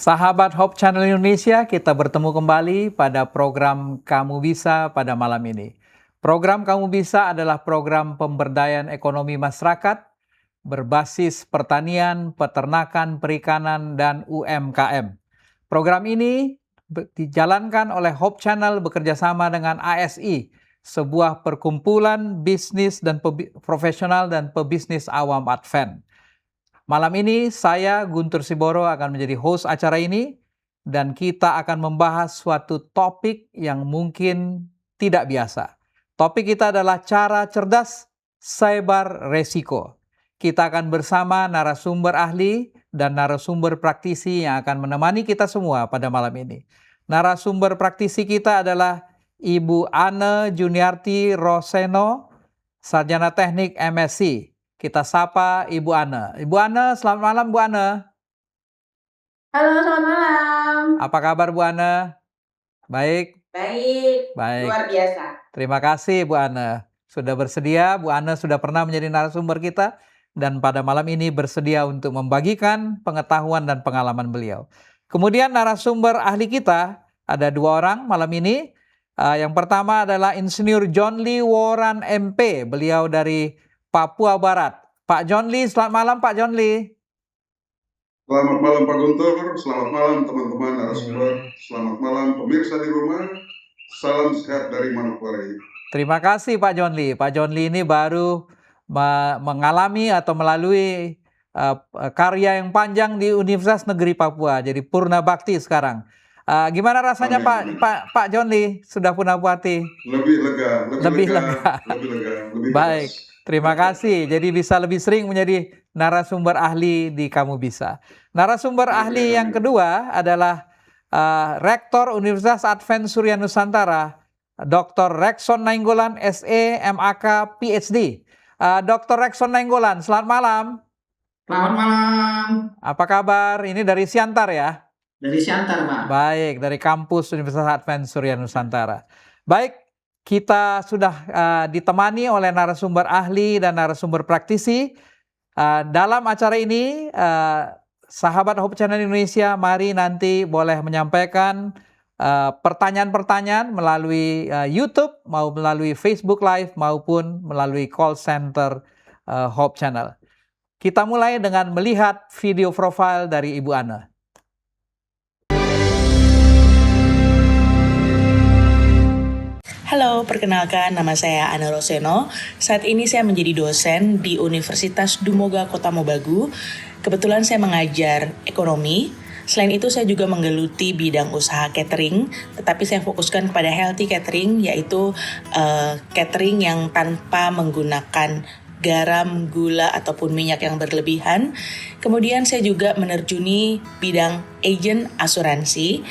Sahabat Hope Channel Indonesia, kita bertemu kembali pada program Kamu Bisa pada malam ini. Program Kamu Bisa adalah program pemberdayaan ekonomi masyarakat berbasis pertanian, peternakan, perikanan, dan UMKM. Program ini dijalankan oleh Hope Channel bekerjasama dengan ASI, sebuah perkumpulan bisnis dan profesional dan pebisnis awam Advent. Malam ini saya Guntur Siboro akan menjadi host acara ini dan kita akan membahas suatu topik yang mungkin tidak biasa. Topik kita adalah cara cerdas cyber resiko. Kita akan bersama narasumber ahli dan narasumber praktisi yang akan menemani kita semua pada malam ini. Narasumber praktisi kita adalah Ibu Ane Juniarti Roseno, Sarjana Teknik MSc. Kita sapa Ibu Ane. Ibu Ane, selamat malam Bu Ane. Halo, selamat malam. Apa kabar Bu Ane? Baik? Baik, Baik. luar biasa. Terima kasih Bu Ane. Sudah bersedia, Bu Ane sudah pernah menjadi narasumber kita dan pada malam ini bersedia untuk membagikan pengetahuan dan pengalaman beliau. Kemudian narasumber ahli kita ada dua orang malam ini. Yang pertama adalah Insinyur John Lee Woran MP. Beliau dari Papua Barat. Pak John Lee, selamat malam Pak John Lee. Selamat malam Pak Guntur, selamat malam teman-teman narasumber, selamat malam pemirsa di rumah, salam sehat dari Manokwari. Terima kasih Pak John Lee. Pak John Lee ini baru mengalami atau melalui karya yang panjang di Universitas Negeri Papua, jadi Purna Bakti sekarang. Gimana rasanya Pak John Lee sudah Purna Bakti? Lebih lega. Baik, terima kasih. Jadi bisa lebih sering menjadi narasumber ahli di Kamu Bisa. Narasumber ahli yang kedua adalah Rektor Universitas Advent Surya Nusantara, Dr. Rekson Nainggolan, SE, MAK, PhD. Dr. Rekson Nainggolan, selamat malam. Selamat malam. Apa kabar? Ini dari Siantar ya? Dari Siantar, Pak. Baik, dari kampus Universitas Advent Surya Nusantara. Baik, kita sudah ditemani oleh narasumber ahli dan narasumber praktisi. Dalam acara ini, sahabat Hope Channel Indonesia, mari nanti boleh menyampaikan pertanyaan-pertanyaan melalui YouTube, mau melalui Facebook Live, maupun melalui call center Hope Channel. Kita mulai dengan melihat video profile dari Ibu Ane. Halo, perkenalkan nama saya Ane Roseno. Saat ini saya menjadi dosen di Universitas Dumoga Kota Mobagu. Kebetulan saya mengajar ekonomi. Selain itu saya juga menggeluti bidang usaha catering, tetapi saya fokuskan kepada healthy catering, yaitu catering yang tanpa menggunakan garam, gula, ataupun minyak yang berlebihan. Kemudian saya juga menerjuni bidang agen asuransi.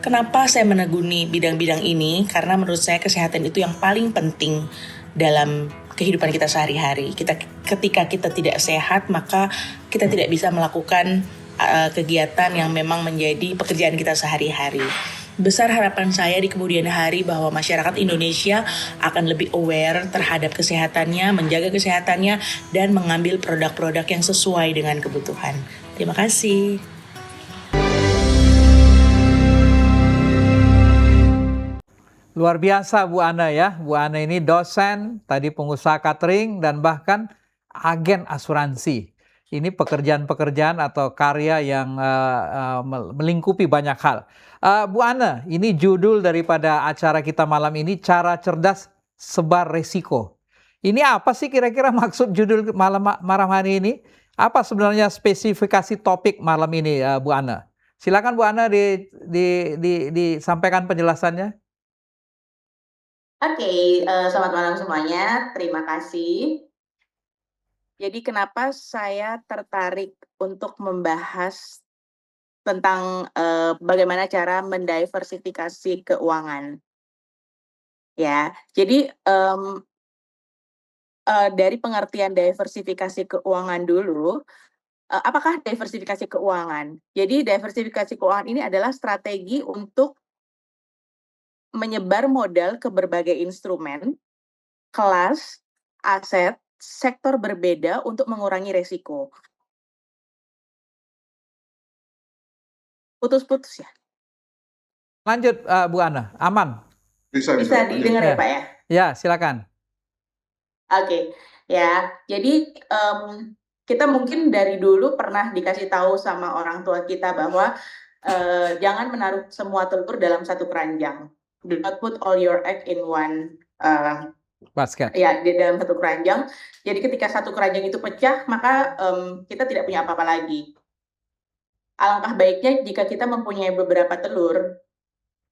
Kenapa saya menekuni bidang-bidang ini? Karena menurut saya kesehatan itu yang paling penting dalam kehidupan kita sehari-hari. Ketika kita tidak sehat, maka kita tidak bisa melakukan kegiatan yang memang menjadi pekerjaan kita sehari-hari. Besar harapan saya di kemudian hari bahwa masyarakat Indonesia akan lebih aware terhadap kesehatannya, menjaga kesehatannya, dan mengambil produk-produk yang sesuai dengan kebutuhan. Terima kasih. Luar biasa Bu Ane ya. Bu Ane ini dosen, tadi pengusaha catering, dan bahkan agen asuransi. Ini pekerjaan-pekerjaan atau karya yang melingkupi banyak hal. Bu Ane, ini judul daripada acara kita malam ini, Cara Cerdas Sebar Resiko. Ini apa sih kira-kira maksud judul malam hari ini? Apa sebenarnya spesifikasi topik malam ini, Bu Ane? Silakan Bu Ane disampaikan penjelasannya. Oke, selamat malam semuanya. Terima kasih. Jadi kenapa saya tertarik untuk membahas tentang bagaimana cara mendiversifikasi keuangan? Ya, jadi dari pengertian diversifikasi keuangan dulu, apakah diversifikasi keuangan? Jadi diversifikasi keuangan ini adalah strategi untuk menyebar modal ke berbagai instrumen, kelas, aset, sektor berbeda untuk mengurangi resiko. Putus-putus ya? Lanjut, Bu Ana, aman? Bisa, Bisa lanjut. didengar ya, Ya. Pak ya? Ya, silakan. Oke, ya. Jadi kita mungkin dari dulu pernah dikasih tahu sama orang tua kita bahwa jangan menaruh semua telur dalam satu keranjang. Do not put all your egg in one Basket. ya di dalam satu keranjang. Jadi ketika satu keranjang itu pecah, maka kita tidak punya apa-apa lagi. Alangkah baiknya jika kita mempunyai beberapa telur,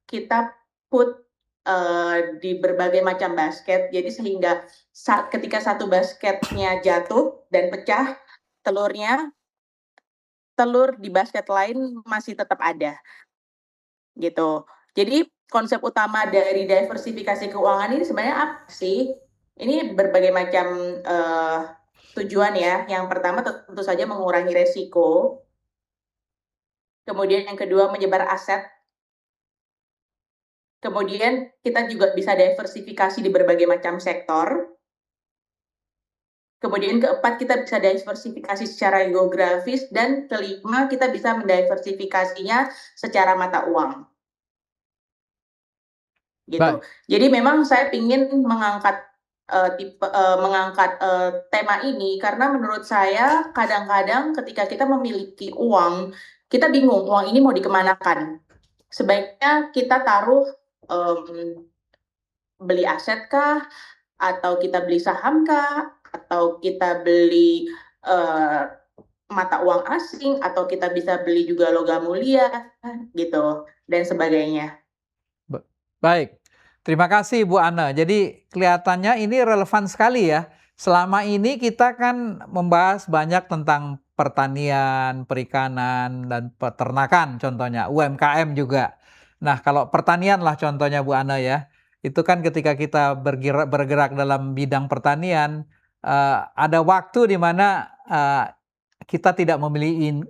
kita put di berbagai macam basket. Jadi sehingga ketika satu basketnya jatuh dan pecah, telur di basket lain masih tetap ada. Gitu. Jadi konsep utama dari diversifikasi keuangan ini sebenarnya apa sih? Ini berbagai macam tujuan ya. Yang pertama tentu saja mengurangi resiko. Kemudian yang kedua menyebar aset. Kemudian kita juga bisa diversifikasi di berbagai macam sektor. Kemudian keempat kita bisa diversifikasi secara geografis, dan kelima kita bisa mendiversifikasinya secara mata uang. Gitu. Baik. Jadi memang saya ingin mengangkat tema ini karena menurut saya kadang-kadang ketika kita memiliki uang, kita bingung uang ini mau dikemanakan. Sebaiknya kita taruh beli aset kah, atau kita beli saham kah, atau kita beli mata uang asing, atau kita bisa beli juga logam mulia gitu dan sebagainya. Baik, terima kasih Bu Ana. Jadi kelihatannya ini relevan sekali ya. Selama ini kita kan membahas banyak tentang pertanian, perikanan, dan peternakan contohnya, UMKM juga. Nah, kalau pertanian lah contohnya Bu Ana ya, itu kan ketika kita bergerak dalam bidang pertanian, ada waktu di mana kita tidak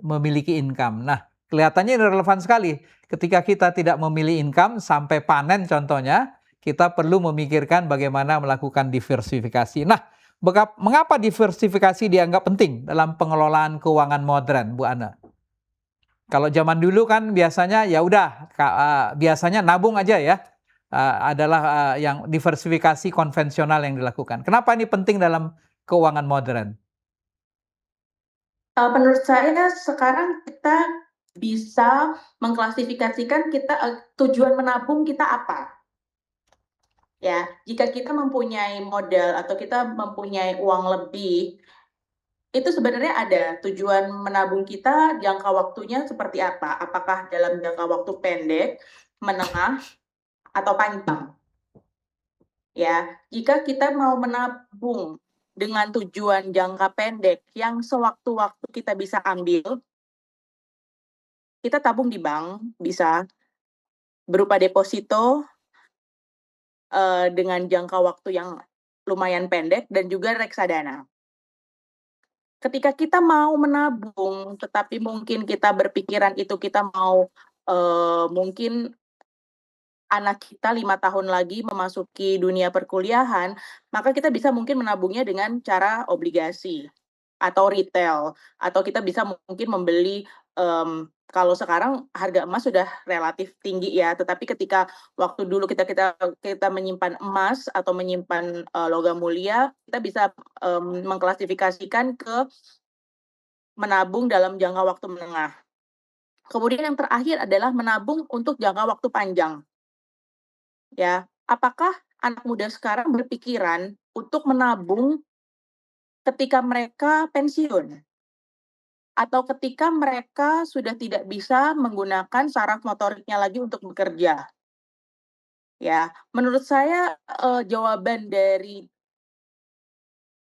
memiliki income. Nah, kelihatannya ini relevan sekali. Ketika kita tidak memilih income sampai panen contohnya, kita perlu memikirkan bagaimana melakukan diversifikasi. Nah, mengapa diversifikasi dianggap penting dalam pengelolaan keuangan modern, Bu Ana? Kalau zaman dulu kan biasanya ya udah biasanya nabung aja ya. Adalah yang diversifikasi konvensional yang dilakukan. Kenapa ini penting dalam keuangan modern? Menurut saya sekarang kita bisa mengklasifikasikan tujuan menabung kita apa. Ya, jika kita mempunyai modal atau kita mempunyai uang lebih, itu sebenarnya ada tujuan menabung kita, jangka waktunya seperti apa? Apakah dalam jangka waktu pendek, menengah, atau panjang? Ya, jika kita mau menabung dengan tujuan jangka pendek yang sewaktu-waktu kita bisa ambil, kita tabung di bank bisa berupa deposito dengan jangka waktu yang lumayan pendek, dan juga reksadana. Ketika kita mau menabung, tetapi mungkin kita berpikiran itu kita mau mungkin anak kita 5 tahun lagi memasuki dunia perkuliahan, maka kita bisa mungkin menabungnya dengan cara obligasi atau retail, atau kita bisa mungkin membeli kalau sekarang harga emas sudah relatif tinggi ya, tetapi ketika waktu dulu kita menyimpan emas atau menyimpan logam mulia, kita bisa mengklasifikasikan ke menabung dalam jangka waktu menengah. Kemudian yang terakhir adalah menabung untuk jangka waktu panjang. Ya, apakah anak muda sekarang berpikiran untuk menabung ketika mereka pensiun? Atau ketika mereka sudah tidak bisa menggunakan saraf motoriknya lagi untuk bekerja? Ya, menurut saya jawaban dari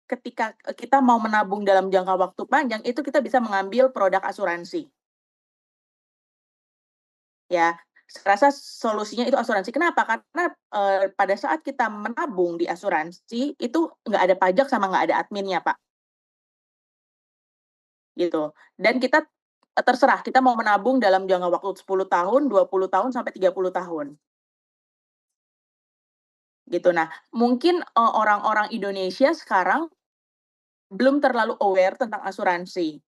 ketika kita mau menabung dalam jangka waktu panjang, itu kita bisa mengambil produk asuransi. Ya, saya rasa solusinya itu asuransi. Kenapa? Karena pada saat kita menabung di asuransi, itu nggak ada pajak sama nggak ada adminnya, Pak. Gitu. Dan kita terserah, kita mau menabung dalam jangka waktu 10 tahun, 20 tahun, sampai 30 tahun. Gitu. Nah, mungkin orang-orang Indonesia sekarang belum terlalu aware tentang asuransi.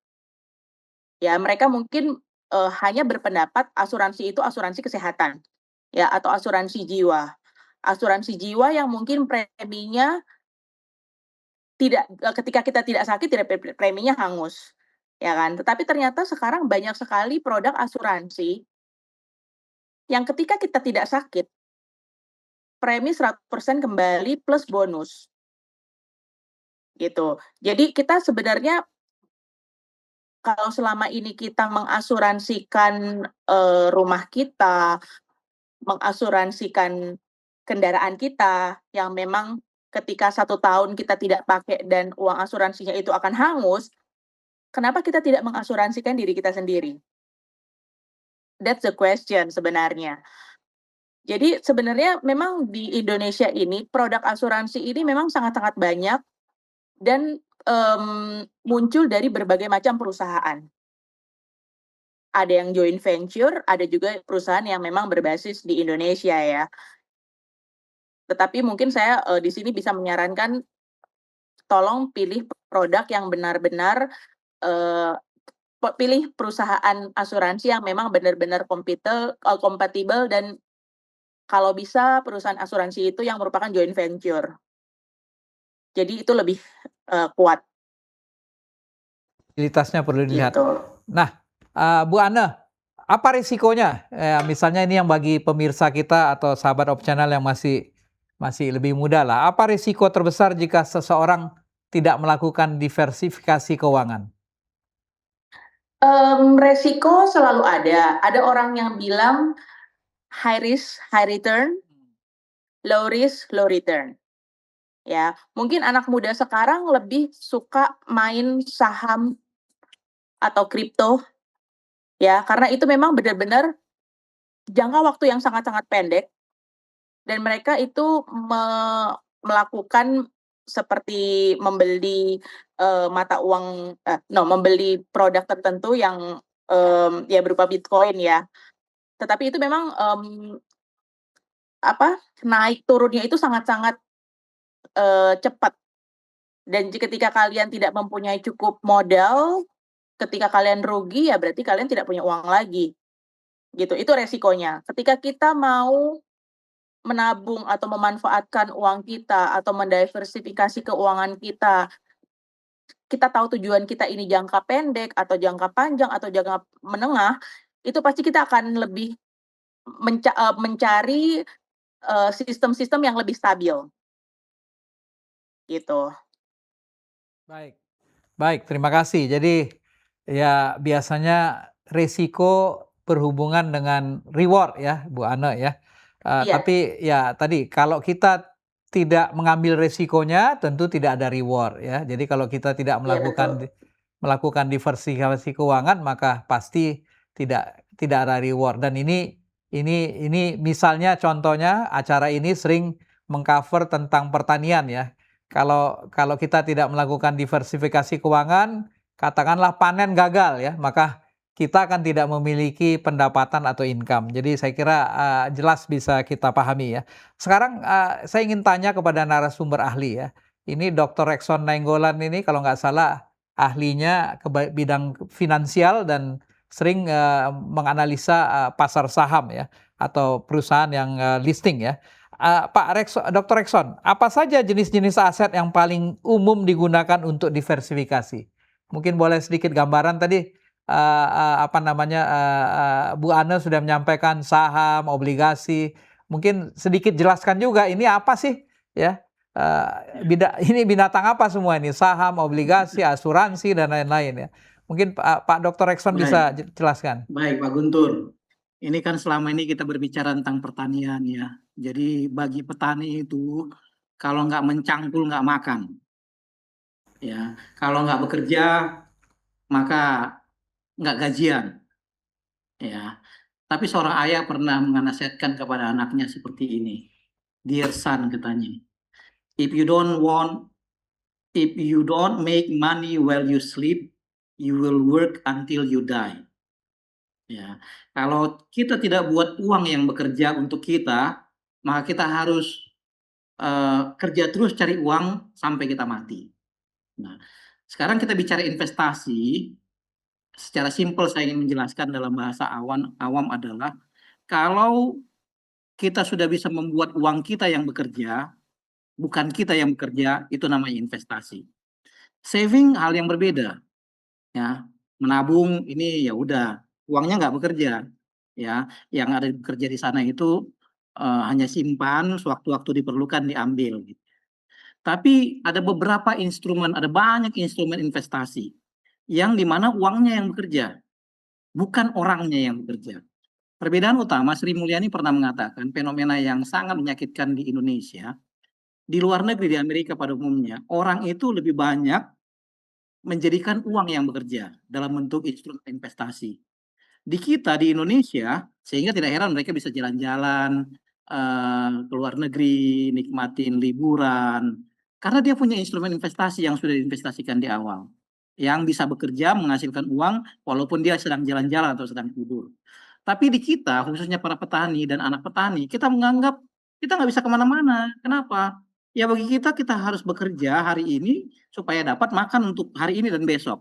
Ya, mereka mungkin hanya berpendapat asuransi itu asuransi kesehatan, ya, atau asuransi jiwa. Asuransi jiwa yang mungkin preminya tidak ketika kita tidak sakit preminya hangus, ya kan. Tetapi ternyata sekarang banyak sekali produk asuransi yang ketika kita tidak sakit, premi 100% kembali plus bonus. Gitu. Jadi kita sebenarnya kalau selama ini kita mengasuransikan, rumah kita, mengasuransikan kendaraan kita yang memang ketika 1 tahun kita tidak pakai dan uang asuransinya itu akan hangus, kenapa kita tidak mengasuransikan diri kita sendiri? That's the question sebenarnya. Jadi sebenarnya memang di Indonesia ini produk asuransi ini memang sangat-sangat banyak dan, muncul dari berbagai macam perusahaan. Ada yang joint venture, ada juga perusahaan yang memang berbasis di Indonesia ya. Tetapi mungkin saya, di sini bisa menyarankan, tolong pilih produk yang benar-benar, pilih perusahaan asuransi yang memang benar-benar kompatibel dan kalau bisa perusahaan asuransi itu yang merupakan joint venture. Jadi itu lebih, kuat, Fasilitasnya perlu dilihat. gitu. Nah, Bu Ane, apa risikonya? Misalnya ini yang bagi pemirsa kita atau sahabat Opchannel yang masih lebih muda lah. Apa risiko terbesar jika seseorang tidak melakukan diversifikasi keuangan? Resiko selalu ada. Ada orang yang bilang high risk, high return, low risk, low return. Ya, mungkin anak muda sekarang lebih suka main saham atau kripto, ya, karena itu memang benar-benar jangka waktu yang sangat-sangat pendek dan mereka itu melakukan seperti membeli, membeli produk tertentu yang, ya berupa Bitcoin ya. Tetapi itu memang, naik turunnya itu sangat-sangat, cepat dan ketika kalian tidak mempunyai cukup modal, ketika kalian rugi ya berarti kalian tidak punya uang lagi, gitu. Itu resikonya. Ketika kita mau menabung atau memanfaatkan uang kita atau mendiversifikasi keuangan kita, kita tahu tujuan kita ini jangka pendek atau jangka panjang atau jangka menengah, itu pasti kita akan lebih mencari, sistem-sistem yang lebih stabil. Gitu. Baik. Baik, terima kasih. Jadi ya biasanya risiko berhubungan dengan reward ya, Bu Ane ya. Iya. Tapi ya tadi kalau kita tidak mengambil risikonya tentu tidak ada reward ya. Jadi kalau kita tidak Iya, betul. melakukan diversifikasi keuangan maka pasti tidak ada reward. Dan ini misalnya contohnya acara ini sering mengcover tentang pertanian ya. Kalau kita tidak melakukan diversifikasi keuangan, katakanlah panen gagal ya, maka kita akan tidak memiliki pendapatan atau income. Jadi saya kira jelas bisa kita pahami ya. Sekarang saya ingin tanya kepada narasumber ahli ya. Ini Dr. Rekson Nainggolan ini kalau nggak salah ahlinya ke bidang finansial dan sering menganalisa pasar saham ya atau perusahaan yang listing ya. Dr. Rekson, apa saja jenis-jenis aset yang paling umum digunakan untuk diversifikasi? Mungkin boleh sedikit gambaran tadi Bu Ane sudah menyampaikan saham, obligasi. Mungkin sedikit jelaskan juga ini apa sih ya? Ini binatang apa semua ini? Saham, obligasi, asuransi dan lain-lain ya. Mungkin Pak Dr. Rekson bisa jelaskan. Baik, Pak Guntur. Ini kan selama ini kita berbicara tentang pertanian ya. Jadi bagi petani itu kalau nggak mencangkul nggak makan. Ya, kalau nggak bekerja maka nggak gajian. Ya, tapi seorang ayah pernah menasihatkan kepada anaknya seperti ini. Dear son, katanya, if you don't make money while you sleep, you will work until you die. Ya, kalau kita tidak buat uang yang bekerja untuk kita, maka kita harus kerja terus cari uang sampai kita mati. Nah, sekarang kita bicara investasi. secara simpel saya ingin menjelaskan dalam bahasa awam adalah kalau kita sudah bisa membuat uang kita yang bekerja, bukan kita yang bekerja, itu namanya investasi. Saving hal yang berbeda, ya. Menabung ini ya udah, uangnya nggak bekerja, ya. Yang ada bekerja di sana itu hanya simpan, sewaktu-waktu diperlukan diambil. Gitu. Tapi ada beberapa instrumen, ada banyak instrumen investasi yang dimana uangnya yang bekerja, bukan orangnya yang bekerja. Perbedaan utama, Sri Mulyani pernah mengatakan fenomena yang sangat menyakitkan di Indonesia, di luar negeri, di Amerika pada umumnya, orang itu lebih banyak menjadikan uang yang bekerja dalam bentuk instrumen investasi. Di kita, di Indonesia, sehingga tidak heran mereka bisa jalan-jalan, ke luar negeri, nikmatin liburan, karena dia punya instrumen investasi yang sudah diinvestasikan di awal, yang bisa bekerja, menghasilkan uang, walaupun dia sedang jalan-jalan atau sedang tidur. Tapi di kita, khususnya para petani dan anak petani, kita menganggap kita nggak bisa kemana-mana. Kenapa? Ya bagi kita harus bekerja hari ini supaya dapat makan untuk hari ini dan besok,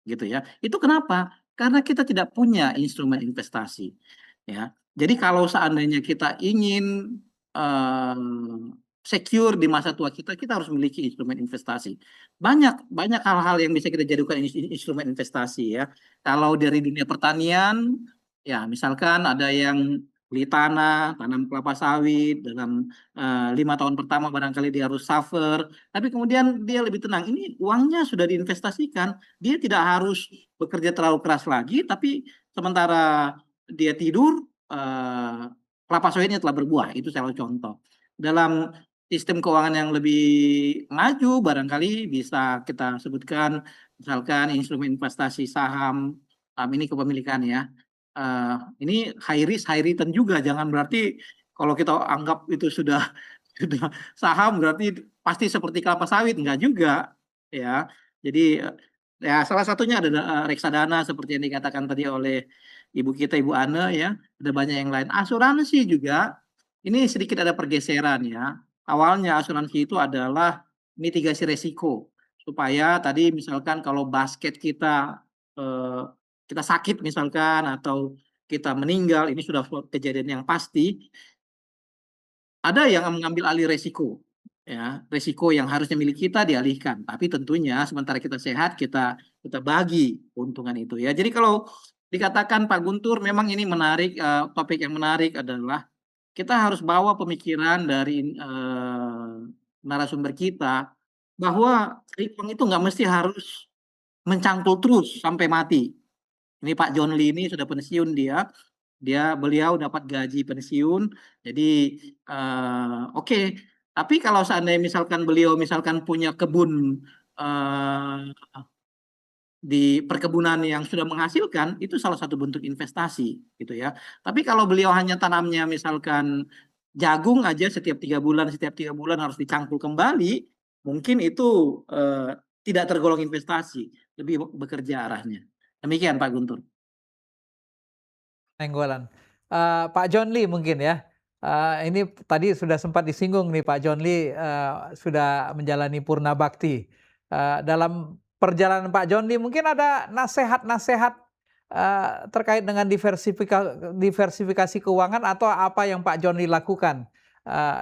gitu ya. Itu kenapa? Karena kita tidak punya instrumen investasi, ya. Jadi kalau seandainya kita ingin secure di masa tua kita, kita harus memiliki instrumen investasi. Banyak banyak hal-hal yang bisa kita jadikan instrumen investasi ya. Kalau dari dunia pertanian, ya misalkan ada yang beli tanah, tanam kelapa sawit dalam 5 tahun pertama barangkali dia harus suffer, tapi kemudian dia lebih tenang. Ini uangnya sudah diinvestasikan, dia tidak harus bekerja terlalu keras lagi, tapi sementara dia tidur, kelapa sawitnya telah berbuah. Itu salah contoh. Dalam sistem keuangan yang lebih maju, barangkali bisa kita sebutkan, misalkan instrumen investasi saham, ini kepemilikan ya. Ini high risk, high return juga. Jangan berarti kalau kita anggap itu sudah sudah saham berarti pasti seperti kelapa sawit, enggak juga ya. Jadi ya salah satunya ada reksadana seperti yang dikatakan tadi oleh ibu kita, Ibu Ane ya. Ada banyak yang lain. Asuransi juga ini sedikit ada pergeseran ya. Awalnya asuransi itu adalah mitigasi resiko supaya tadi misalkan kalau basket kita kita sakit misalkan atau kita meninggal, ini sudah kejadian yang pasti, ada yang mengambil alih resiko, ya resiko yang harusnya milik kita dialihkan, tapi tentunya sementara kita sehat kita bagi keuntungan itu ya. Jadi kalau dikatakan Pak Guntur memang ini menarik, topik yang menarik adalah kita harus bawa pemikiran dari narasumber kita bahwa uang itu nggak mesti harus mencangkul terus sampai mati. Ini Pak John Lee ini sudah pensiun beliau dapat gaji pensiun. Jadi oke. Tapi kalau seandainya misalkan beliau misalkan punya kebun di perkebunan yang sudah menghasilkan, itu salah satu bentuk investasi gitu ya. Tapi kalau beliau hanya tanamnya misalkan jagung aja setiap 3 bulan harus dicangkul kembali, mungkin itu tidak tergolong investasi, lebih bekerja arahnya. Demikian Pak Guntur. Nenggolan. Pak John Lee mungkin ya. Ini tadi sudah sempat disinggung nih Pak John Lee sudah menjalani purna bakti. Dalam perjalanan Pak John Lee mungkin ada nasihat-nasihat terkait dengan diversifikasi keuangan atau apa yang Pak John Lee lakukan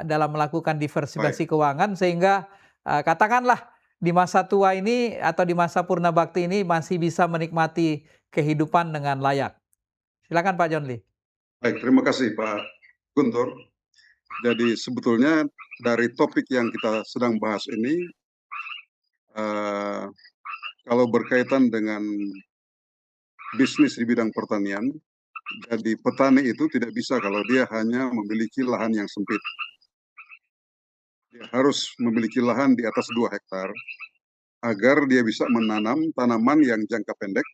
dalam melakukan diversifikasi keuangan sehingga katakanlah di masa tua ini atau di masa purna bakti ini masih bisa menikmati kehidupan dengan layak. Silakan Pak John Lee. Baik, terima kasih Pak Guntur. Jadi sebetulnya dari topik yang kita sedang bahas ini, kalau berkaitan dengan bisnis di bidang pertanian, jadi petani itu tidak bisa kalau dia hanya memiliki lahan yang sempit. Dia harus memiliki lahan di atas 2 hektar agar dia bisa menanam tanaman yang jangka pendek,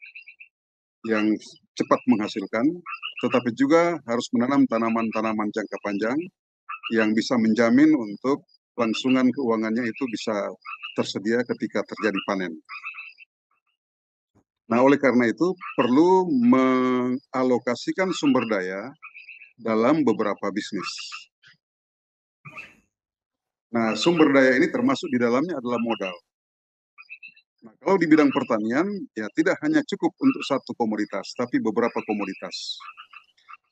yang cepat menghasilkan, tetapi juga harus menanam tanaman-tanaman jangka panjang yang bisa menjamin untuk kelangsungan keuangannya itu bisa tersedia ketika terjadi panen. Nah, oleh karena itu perlu mengalokasikan sumber daya dalam beberapa bisnis. Nah, sumber daya ini termasuk di dalamnya adalah modal. Nah, kalau di bidang pertanian, ya tidak hanya cukup untuk satu komoditas, tapi beberapa komoditas.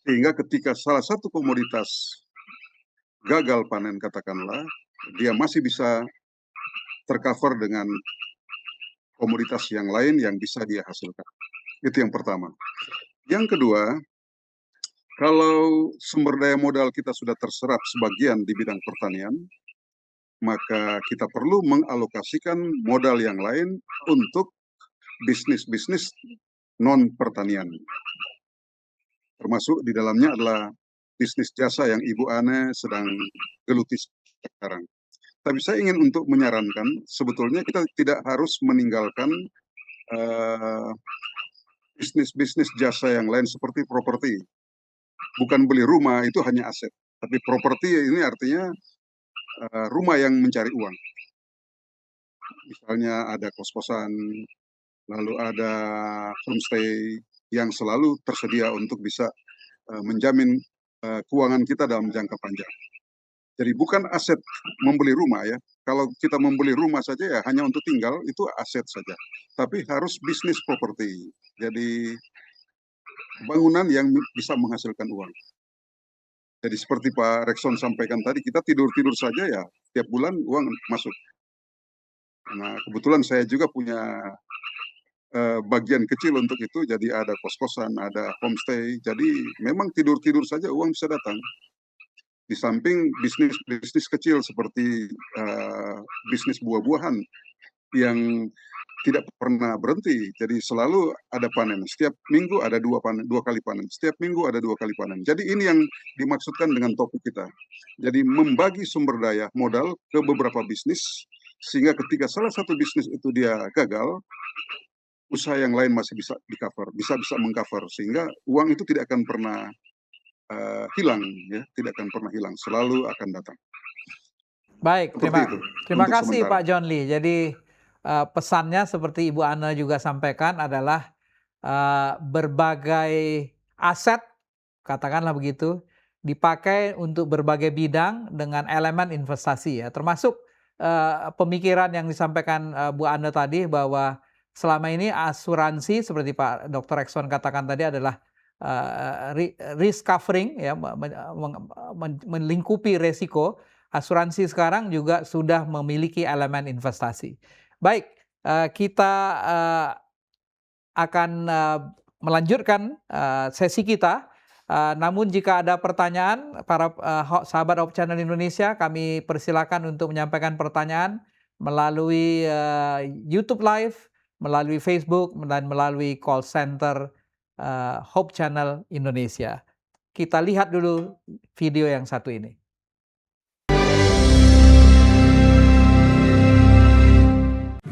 Sehingga ketika salah satu komoditas gagal panen katakanlah, dia masih bisa tercover dengan komoditas yang lain yang bisa dia hasilkan. Itu yang pertama. Yang kedua, kalau sumber daya modal kita sudah terserap sebagian di bidang pertanian, maka kita perlu mengalokasikan modal yang lain untuk bisnis-bisnis non-pertanian. Termasuk di dalamnya adalah bisnis jasa yang Ibu Ane sedang geluti sekarang. Tapi saya ingin untuk menyarankan, sebetulnya kita tidak harus meninggalkan bisnis-bisnis jasa yang lain seperti properti. Bukan beli rumah, itu hanya aset. Tapi properti ini artinya rumah yang mencari uang. Misalnya ada kos-kosan, lalu ada homestay yang selalu tersedia untuk bisa menjamin keuangan kita dalam jangka panjang. Jadi bukan aset membeli rumah ya. Kalau kita membeli rumah saja ya hanya untuk tinggal, itu aset saja. Tapi harus bisnis properti. Jadi bangunan yang bisa menghasilkan uang. Jadi seperti Pak Rekson sampaikan tadi, kita tidur-tidur saja ya, tiap bulan uang masuk. Nah, kebetulan saya juga punya bagian kecil untuk itu, jadi ada kos-kosan, ada homestay, jadi memang tidur-tidur saja uang bisa datang. Di samping bisnis kecil seperti bisnis buah-buahan yang tidak pernah berhenti, jadi selalu ada panen. Setiap minggu ada dua kali panen. Setiap minggu ada 2 kali panen. Jadi ini yang dimaksudkan dengan topik kita. Jadi membagi sumber daya modal ke beberapa bisnis, sehingga ketika salah satu bisnis itu dia gagal, usaha yang lain masih bisa di-cover, bisa meng-cover, sehingga uang itu tidak akan pernah hilang, ya, tidak akan pernah hilang, selalu akan datang. Baik, terima untuk kasih sementara. Pak John Lee. Jadi pesannya seperti Ibu Ana juga sampaikan adalah berbagai aset, katakanlah begitu, dipakai untuk berbagai bidang dengan elemen investasi ya, termasuk pemikiran yang disampaikan Bu Ana tadi bahwa selama ini asuransi seperti Pak Dr. Rekson katakan tadi adalah risk covering ya, melingkupi resiko. Asuransi sekarang juga sudah memiliki elemen investasi. Baik, kita akan melanjutkan sesi kita. Namun jika ada pertanyaan, para sahabat Hope Channel Indonesia, kami persilakan untuk menyampaikan pertanyaan melalui YouTube Live, melalui Facebook, dan melalui call center Hope Channel Indonesia. Kita lihat dulu video yang satu ini.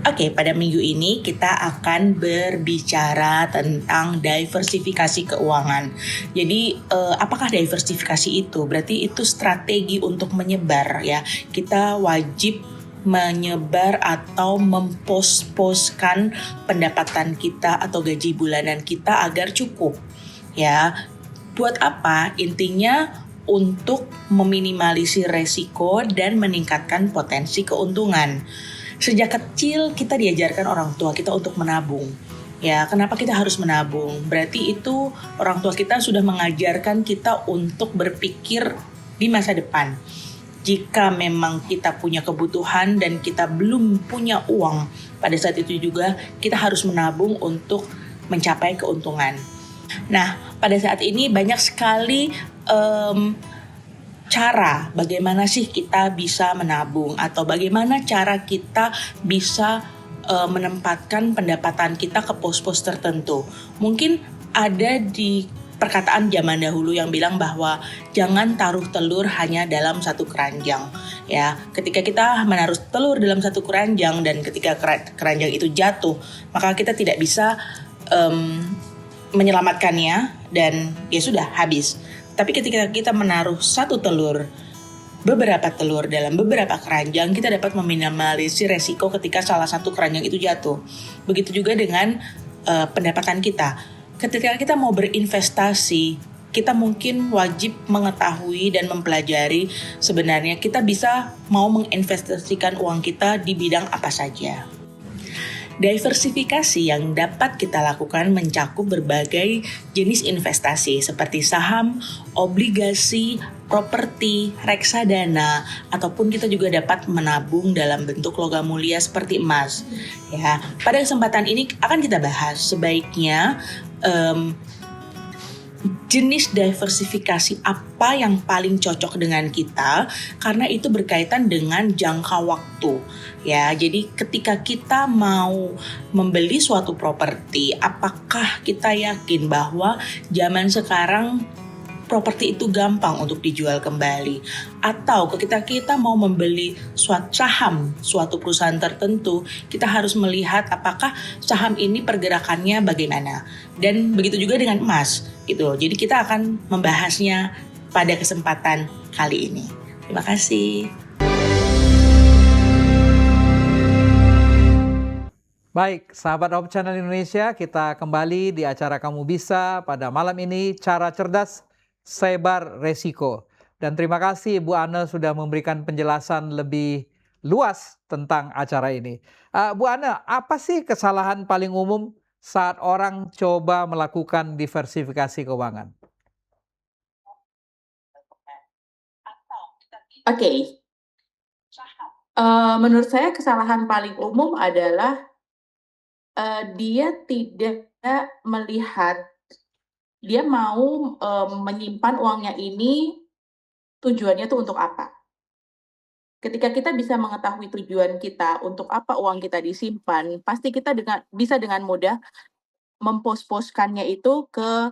Oke, pada minggu ini kita akan berbicara tentang diversifikasi keuangan. Jadi, apakah diversifikasi itu? Berarti itu strategi untuk menyebar ya. Kita wajib menyebar atau mempos-poskan pendapatan kita atau gaji bulanan kita agar cukup. Ya, buat apa? Intinya untuk meminimalisir resiko dan meningkatkan potensi keuntungan. Sejak kecil kita diajarkan orang tua kita untuk menabung. Ya, kenapa kita harus menabung? Berarti itu orang tua kita sudah mengajarkan kita untuk berpikir di masa depan. Jika memang kita punya kebutuhan dan kita belum punya uang, pada saat itu juga kita harus menabung untuk mencapai keuntungan. Nah, pada saat ini banyak sekali cara bagaimana sih kita bisa menabung atau bagaimana cara kita bisa menempatkan pendapatan kita ke pos-pos tertentu. Mungkin ada di perkataan zaman dahulu yang bilang bahwa jangan taruh telur hanya dalam satu keranjang. Ya, ketika kita menaruh telur dalam satu keranjang dan ketika keranjang itu jatuh, maka kita tidak bisa menyelamatkannya dan ya sudah habis. Tapi ketika kita menaruh beberapa telur dalam beberapa keranjang, kita dapat meminimalisir resiko ketika salah satu keranjang itu jatuh. Begitu juga dengan pendapatan kita. Ketika kita mau berinvestasi, kita mungkin wajib mengetahui dan mempelajari sebenarnya kita bisa mau menginvestasikan uang kita di bidang apa saja. Diversifikasi yang dapat kita lakukan mencakup berbagai jenis investasi seperti saham, obligasi, properti, reksadana, ataupun kita juga dapat menabung dalam bentuk logam mulia seperti emas. Ya, pada kesempatan ini akan kita bahas sebaiknya jenis diversifikasi apa yang paling cocok dengan kita, karena itu berkaitan dengan jangka waktu. Ya, jadi ketika kita mau membeli suatu properti, apakah kita yakin bahwa zaman sekarang properti itu gampang untuk dijual kembali? Atau ketika kita mau membeli suatu saham, suatu perusahaan tertentu, kita harus melihat apakah saham ini pergerakannya bagaimana. Dan begitu juga dengan emas, gitu. Jadi kita akan membahasnya pada kesempatan kali ini. Terima kasih. Baik, sahabat Op Channel Indonesia, kita kembali di acara Kamu Bisa pada malam ini, Cara Cerdas Sebar Resiko. Dan terima kasih Bu Ane sudah memberikan penjelasan lebih luas tentang acara ini. Bu Ane, apa sih kesalahan paling umum saat orang coba melakukan diversifikasi keuangan? Oke. Menurut saya kesalahan paling umum adalah dia tidak melihat, dia mau menyimpan uangnya ini tujuannya tuh untuk apa. Ketika kita bisa mengetahui tujuan kita untuk apa uang kita disimpan, pasti kita bisa dengan mudah mempos-poskannya itu ke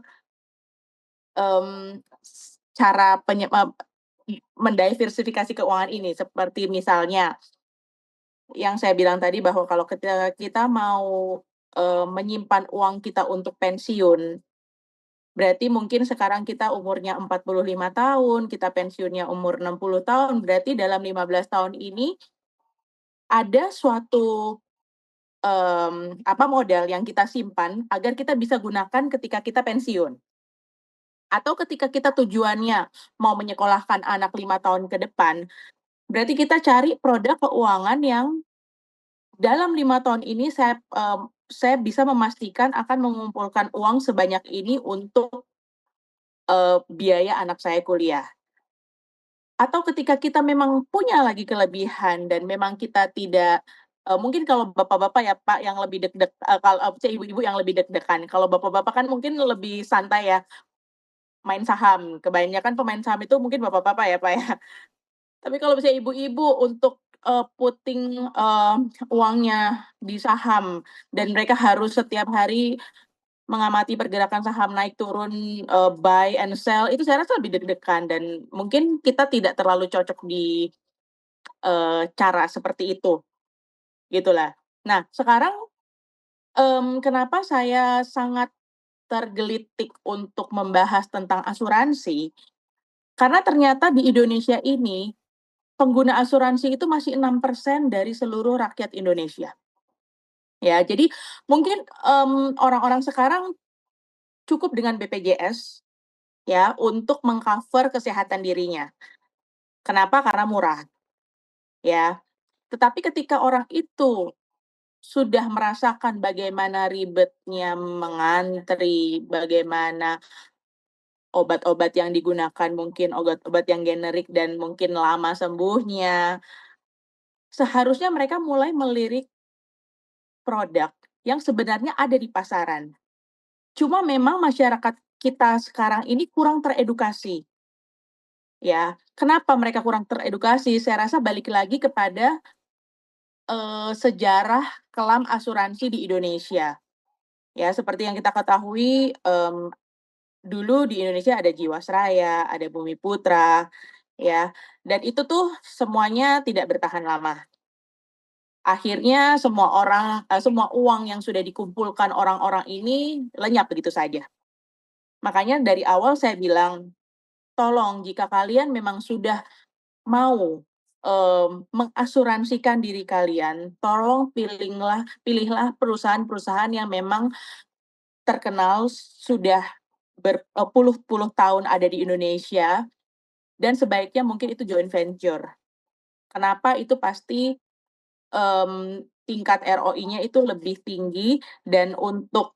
cara mendiversifikasi keuangan ini. Seperti misalnya yang saya bilang tadi, bahwa kalau ketika kita mau menyimpan uang kita untuk pensiun, berarti mungkin sekarang kita umurnya 45 tahun, kita pensiunnya umur 60 tahun, berarti dalam 15 tahun ini ada suatu modal yang kita simpan agar kita bisa gunakan ketika kita pensiun. Atau ketika kita tujuannya mau menyekolahkan anak 5 tahun ke depan, berarti kita cari produk keuangan yang dalam 5 tahun ini saya bisa memastikan akan mengumpulkan uang sebanyak ini untuk biaya anak saya kuliah. Atau ketika kita memang punya lagi kelebihan dan memang kita tidak, mungkin kalau bapak-bapak ya Pak yang lebih kalau ibu-ibu yang lebih deg-degan. Kalau bapak-bapak kan mungkin lebih santai ya, main saham. Kebanyakan pemain saham itu mungkin bapak-bapak ya Pak ya. Tapi kalau misalnya ibu-ibu untuk putting uangnya di saham dan mereka harus setiap hari mengamati pergerakan saham naik turun, buy and sell, itu saya rasa lebih deg-degan dan mungkin kita tidak terlalu cocok di cara seperti itu, gitulah. Nah, sekarang kenapa saya sangat tergelitik untuk membahas tentang asuransi, karena ternyata di Indonesia ini pengguna asuransi itu masih 6% dari seluruh rakyat Indonesia. Ya, jadi mungkin orang-orang sekarang cukup dengan BPJS ya untuk meng-cover kesehatan dirinya. Kenapa? Karena murah, ya. Tetapi ketika orang itu sudah merasakan bagaimana ribetnya mengantri, bagaimana obat-obat yang digunakan mungkin obat-obat yang generik dan mungkin lama sembuhnya, seharusnya mereka mulai melirik produk yang sebenarnya ada di pasaran. Cuma memang masyarakat kita sekarang ini kurang teredukasi. Ya, kenapa mereka kurang teredukasi? Saya rasa balik lagi kepada sejarah kelam asuransi di Indonesia. Ya, seperti yang kita ketahui, dulu di Indonesia ada Jiwasraya, ada Bumi Putra, ya, dan itu tuh semuanya tidak bertahan lama. Akhirnya semua uang yang sudah dikumpulkan orang-orang ini lenyap begitu saja. Makanya dari awal saya bilang, tolong jika kalian memang sudah mau mengasuransikan diri kalian, tolong pilihlah perusahaan-perusahaan yang memang terkenal sudah berpuluh-puluh tahun ada di Indonesia dan sebaiknya mungkin itu joint venture. Kenapa? Itu pasti tingkat ROI-nya itu lebih tinggi dan untuk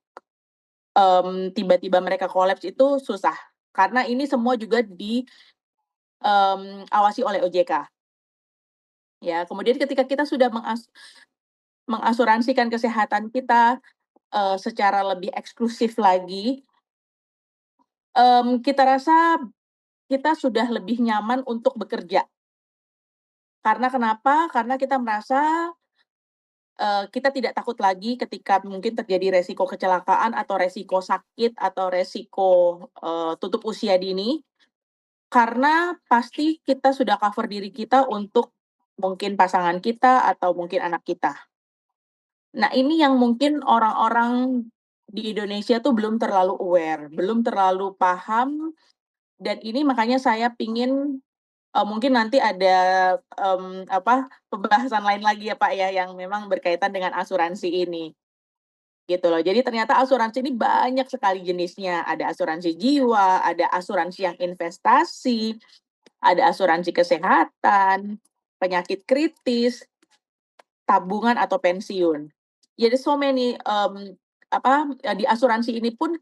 tiba-tiba mereka kolaps itu susah. Karena ini semua juga awasi oleh OJK. Ya, kemudian ketika kita sudah mengasuransikan kesehatan kita secara lebih eksklusif lagi, kita rasa kita sudah lebih nyaman untuk bekerja. Karena kenapa? Karena kita merasa kita tidak takut lagi ketika mungkin terjadi resiko kecelakaan atau resiko sakit atau resiko tutup usia dini, karena pasti kita sudah cover diri kita untuk mungkin pasangan kita atau mungkin anak kita. Nah, ini yang mungkin orang-orang di Indonesia tuh belum terlalu aware, belum terlalu paham, dan ini makanya saya pingin mungkin nanti ada pembahasan lain lagi ya Pak ya, yang memang berkaitan dengan asuransi ini, gitu loh. Jadi ternyata asuransi ini banyak sekali jenisnya, ada asuransi jiwa, ada asuransi yang investasi, ada asuransi kesehatan, penyakit kritis, tabungan atau pensiun. Jadi so many di asuransi ini pun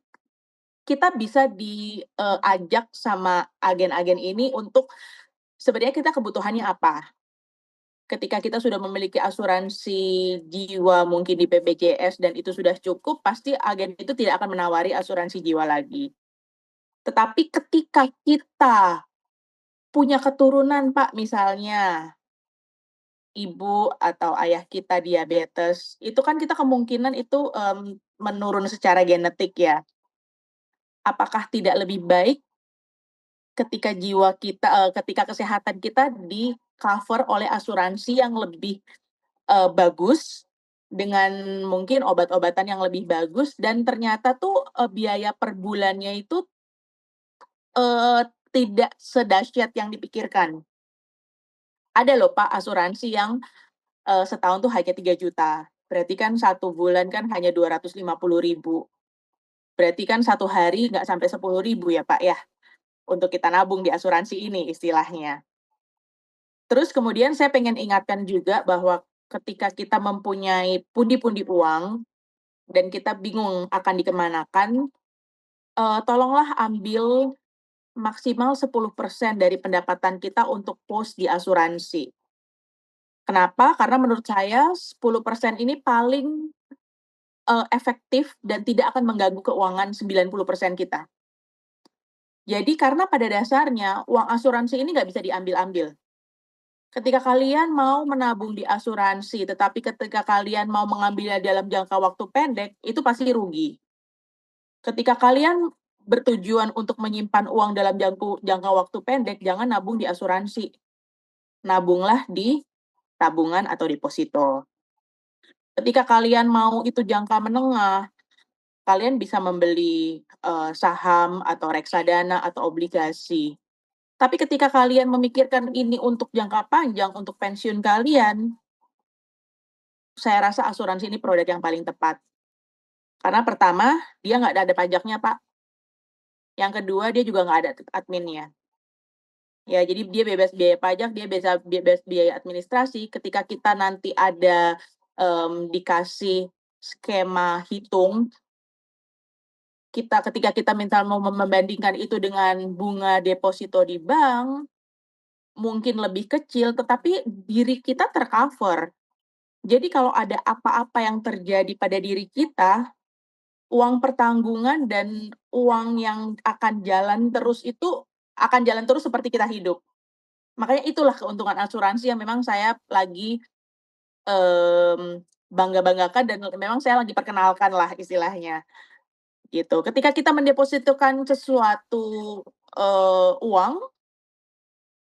kita bisa diajak sama agen-agen ini untuk sebenarnya kita kebutuhannya apa. Ketika kita sudah memiliki asuransi jiwa mungkin di BPJS dan itu sudah cukup, pasti agen itu tidak akan menawari asuransi jiwa lagi. Tetapi ketika kita punya keturunan Pak, misalnya ibu atau ayah kita diabetes, itu kan kita kemungkinan itu menurun secara genetik ya. Apakah tidak lebih baik ketika ketika kesehatan kita di-cover oleh asuransi yang lebih bagus, dengan mungkin obat-obatan yang lebih bagus dan ternyata tuh biaya per bulannya itu tidak sedahsyat yang dipikirkan. Ada loh Pak asuransi yang setahun tuh hanya 3 juta, berarti kan 1 bulan kan hanya 250.000. Berarti kan 1 hari nggak sampai 10.000 ya Pak ya, untuk kita nabung di asuransi ini istilahnya. Terus kemudian saya pengen ingatkan juga bahwa ketika kita mempunyai pundi-pundi uang dan kita bingung akan dikemanakan, tolonglah ambil maksimal 10% dari pendapatan kita untuk post di asuransi. Kenapa? Karena menurut saya 10% ini paling efektif dan tidak akan mengganggu keuangan 90% kita. Jadi karena pada dasarnya uang asuransi ini nggak bisa diambil-ambil. Ketika kalian mau menabung di asuransi, tetapi ketika kalian mau mengambilnya dalam jangka waktu pendek, itu pasti rugi. Ketika kalian bertujuan untuk menyimpan uang dalam jangka waktu pendek, jangan nabung di asuransi. Nabunglah di tabungan atau deposito. Ketika kalian mau itu jangka menengah, kalian bisa membeli saham atau reksadana atau obligasi. Tapi ketika kalian memikirkan ini untuk jangka panjang, untuk pensiun kalian, saya rasa asuransi ini produk yang paling tepat. Karena pertama, dia nggak ada pajaknya, Pak. Yang kedua, dia juga nggak ada adminnya. Ya, jadi dia bebas biaya pajak, dia bebas biaya administrasi. Ketika kita nanti ada dikasih skema hitung, ketika kita misal mau membandingkan itu dengan bunga deposito di bank, mungkin lebih kecil, tetapi diri kita tercover. Jadi kalau ada apa-apa yang terjadi pada diri kita, uang pertanggungan dan uang yang akan jalan terus itu akan jalan terus seperti kita hidup. Makanya itulah keuntungan asuransi yang memang saya lagi bangga-banggakan dan memang saya lagi perkenalkan lah istilahnya. Gitu. Ketika kita mendepositokan sesuatu uang,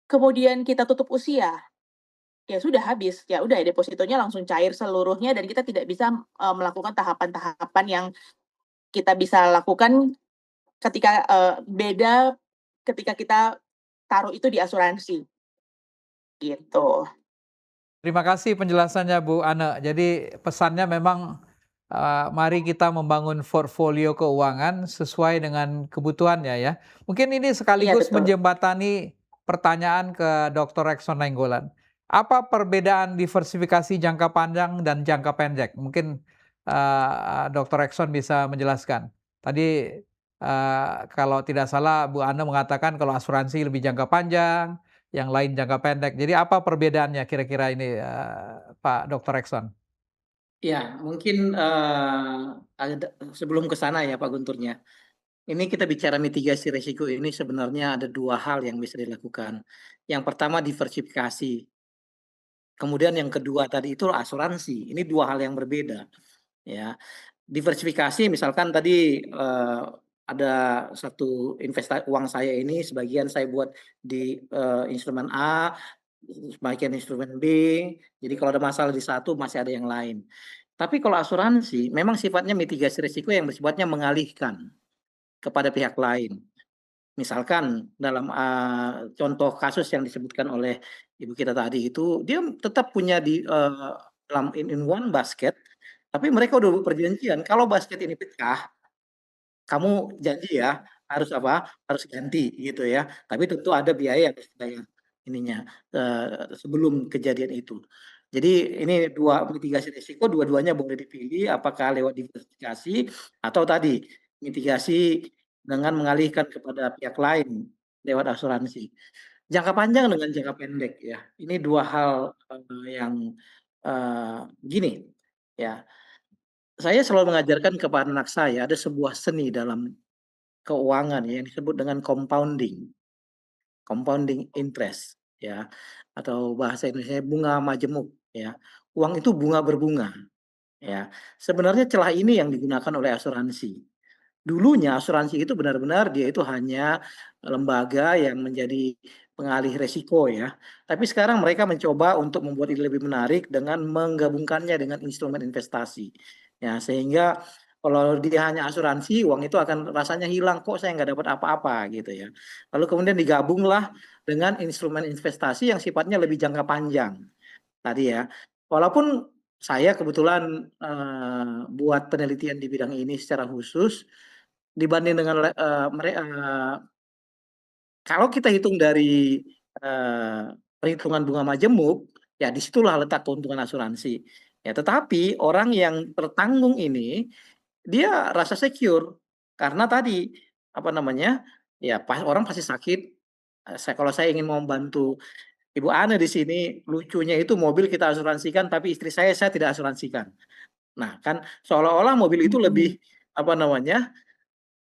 kemudian kita tutup usia, ya sudah habis, ya udah depositonya langsung cair seluruhnya dan kita tidak bisa melakukan tahapan-tahapan yang kita bisa lakukan ketika beda ketika kita taruh itu di asuransi. Gitu. Terima kasih penjelasannya Bu Ane. Jadi pesannya memang mari kita membangun portfolio keuangan sesuai dengan kebutuhannya ya. Mungkin ini sekaligus betul. menjembatani pertanyaan ke Dr. Rekson Nainggolan. Apa perbedaan diversifikasi jangka panjang dan jangka pendek? Mungkin Dr. Ekson bisa menjelaskan. Tadi kalau tidak salah Bu Ana mengatakan kalau asuransi lebih jangka panjang, yang lain jangka pendek. Jadi apa perbedaannya kira-kira ini Pak Dr. Ekson? Ya, mungkin sebelum ke sana ya Pak Gunturnya. Ini kita bicara mitigasi risiko ini sebenarnya ada dua hal yang bisa dilakukan. Yang pertama diversifikasi. Kemudian yang kedua tadi itu asuransi. Ini dua hal yang berbeda. Ya, diversifikasi misalkan tadi ada satu uang saya ini sebagian saya buat di instrumen A, sebagian instrumen B. Jadi kalau ada masalah di satu masih ada yang lain. Tapi kalau asuransi memang sifatnya mitigasi risiko yang bersifatnya mengalihkan kepada pihak lain. Misalkan dalam contoh kasus yang disebutkan oleh ibu kita tadi itu, dia tetap punya di dalam in one basket, tapi mereka udah perjanjian kalau basket ini pecah, kamu janji ya harus apa, harus ganti gitu ya. Tapi tentu ada biaya yang harus dibayar ininya, sebelum kejadian itu. Jadi ini dua mitigasi risiko, dua-duanya boleh dipilih apakah lewat diversifikasi atau tadi mitigasi dengan mengalihkan kepada pihak lain lewat asuransi. Jangka panjang dengan jangka pendek ya, ini dua hal, yang, gini ya, saya selalu mengajarkan kepada anak saya ada sebuah seni dalam keuangan ya yang disebut dengan compounding, compounding interest ya, atau bahasa Indonesia bunga majemuk ya. Uang itu bunga berbunga ya. Sebenarnya celah ini yang digunakan oleh asuransi. Dulunya asuransi itu benar-benar dia itu hanya lembaga yang menjadi pengalih resiko ya. Tapi sekarang mereka mencoba untuk membuat ini lebih menarik dengan menggabungkannya dengan instrumen investasi. Ya, sehingga kalau dia hanya asuransi, uang itu akan rasanya hilang, kok saya nggak dapat apa-apa gitu ya. Lalu kemudian digabunglah dengan instrumen investasi yang sifatnya lebih jangka panjang tadi ya. Walaupun saya kebetulan buat penelitian di bidang ini secara khusus, dibanding dengan kalau kita hitung dari perhitungan bunga majemuk, ya disitulah letak keuntungan asuransi. Ya, tetapi orang yang tertanggung ini, dia rasa secure karena tadi apa namanya, ya orang pasti sakit. Kalau saya ingin mau membantu Ibu Ana di sini, lucunya itu mobil kita asuransikan, tapi istri saya tidak asuransikan. Nah, kan seolah-olah mobil itu lebih apa namanya,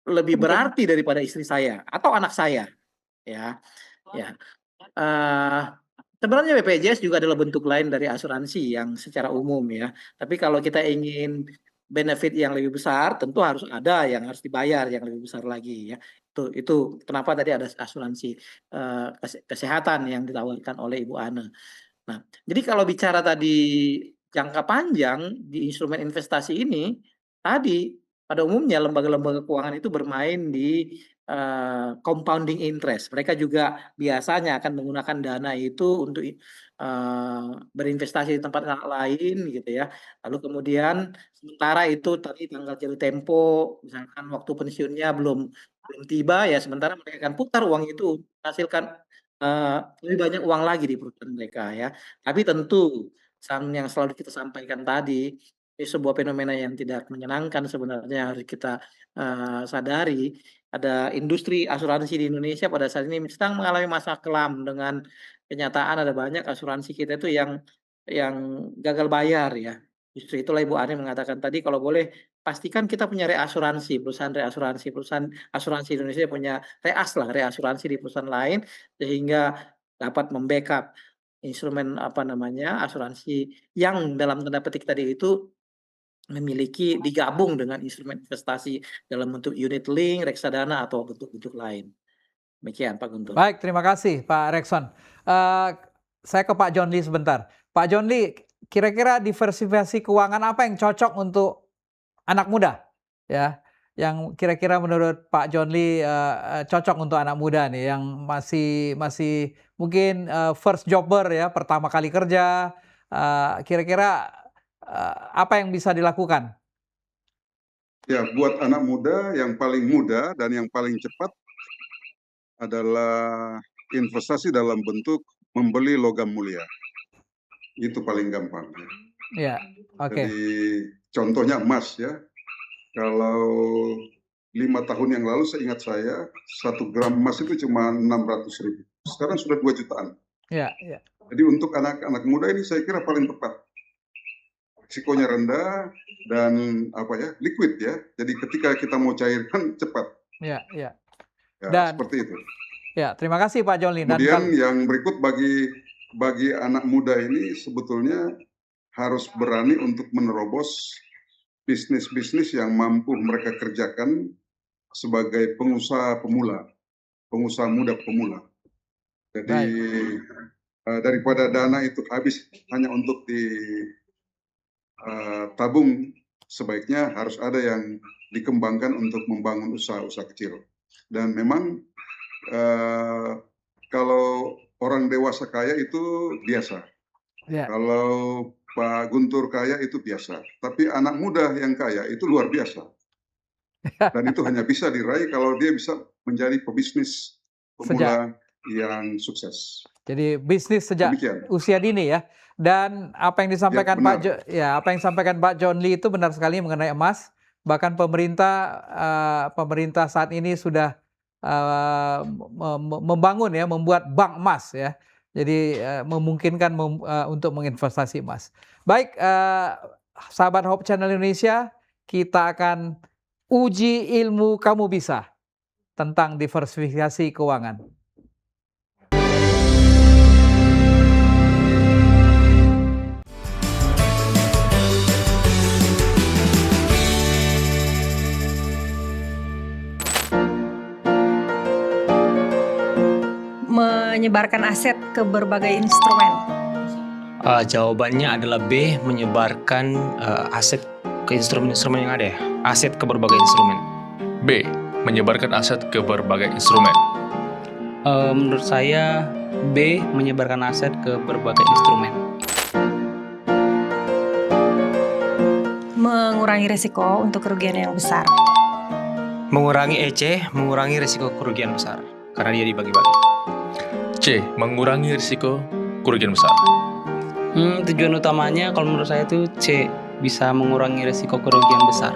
lebih berarti daripada istri saya atau anak saya, ya. Ya, eee, sebenarnya BPJS juga adalah bentuk lain dari asuransi yang secara umum ya. Tapi kalau kita ingin benefit yang lebih besar, tentu harus ada yang harus dibayar yang lebih besar lagi ya. Itu kenapa tadi ada asuransi, kesehatan yang ditawarkan oleh Ibu Ana. Nah, jadi kalau bicara tadi jangka panjang di instrumen investasi ini, tadi pada umumnya lembaga-lembaga keuangan itu bermain di compounding interest. Mereka juga biasanya akan menggunakan dana itu untuk berinvestasi di tempat lain gitu ya. Lalu kemudian sementara itu tadi tanggal jatuh tempo, misalkan waktu pensiunnya belum belum tiba ya, sementara mereka akan putar uang itu, menghasilkan lebih banyak uang lagi di perusahaan mereka ya. Tapi tentu yang selalu kita sampaikan tadi, ini sebuah fenomena yang tidak menyenangkan sebenarnya harus kita sadari. Ada industri asuransi di Indonesia pada saat ini sedang mengalami masa kelam dengan kenyataan ada banyak asuransi kita itu yang gagal bayar ya. Justru itulah Ibu Ani mengatakan tadi kalau boleh pastikan kita punya reasuransi, perusahaan reasuransi, perusahaan asuransi Indonesia punya reasuransi di perusahaan lain sehingga dapat membackup instrumen apa namanya asuransi yang dalam tanda petik tadi itu memiliki digabung dengan instrumen investasi dalam bentuk unit link, reksadana atau bentuk-bentuk lain. Demikian Pak Guntur. Baik, terima kasih Pak Rekson. Saya ke Pak John Lee sebentar. Pak John Lee, kira-kira diversifikasi keuangan apa yang cocok untuk anak muda? Ya, yang kira-kira menurut Pak John Lee cocok untuk anak muda nih, yang masih mungkin first jobber ya, pertama kali kerja. Kira-kira apa yang bisa dilakukan? Ya, buat anak muda yang paling mudah dan yang paling cepat adalah investasi dalam bentuk membeli logam mulia. Itu paling gampang. Ya, oke. Jadi contohnya emas ya. Kalau 5 tahun yang lalu saya ingat 1 gram emas itu cuma 600.000. Sekarang sudah 2 jutaan. Ya, ya. Jadi untuk anak-anak muda ini saya kira paling tepat. Risikonya rendah dan liquid ya. Jadi ketika kita mau cairkan cepat. Ya, ya. Ya, Dan seperti itu. ya, terima kasih Pak John Lee. Dan Kemudian yang berikut bagi anak muda ini sebetulnya harus berani untuk menerobos bisnis-bisnis yang mampu mereka kerjakan sebagai pengusaha muda pemula. Jadi daripada dana itu habis hanya untuk ditabung, sebaiknya harus ada yang dikembangkan untuk membangun usaha-usaha kecil. Dan memang kalau orang dewasa kaya itu biasa. ya, Kalau Pak Guntur kaya itu biasa, tapi anak muda yang kaya itu luar biasa. Dan itu hanya bisa diraih kalau dia bisa menjadi pebisnis pemula yang sukses. jadi bisnis sejak Demikian. usia dini ya. Dan apa yang disampaikan benar. apa yang disampaikan Pak John Lee itu benar sekali mengenai emas. Bahkan pemerintah saat ini sudah membuat bank emas ya. Jadi memungkinkan untuk menginvestasi emas. Baik, sahabat Hope Channel Indonesia, kita akan uji ilmu kamu bisa tentang diversifikasi keuangan. Menyebarkan aset ke berbagai instrumen. Jawabannya adalah B, menyebarkan aset ke instrumen-instrumen yang ada ya. Aset ke berbagai instrumen. B. Menyebarkan aset ke berbagai instrumen. Menurut saya B, menyebarkan aset ke berbagai instrumen. Mengurangi risiko untuk kerugian yang besar. Mengurangi EC, mengurangi risiko kerugian besar. Karena dia dibagi-bagi. C. Mengurangi risiko kerugian besar. Tujuan utamanya kalau menurut saya itu C, bisa mengurangi risiko kerugian besar.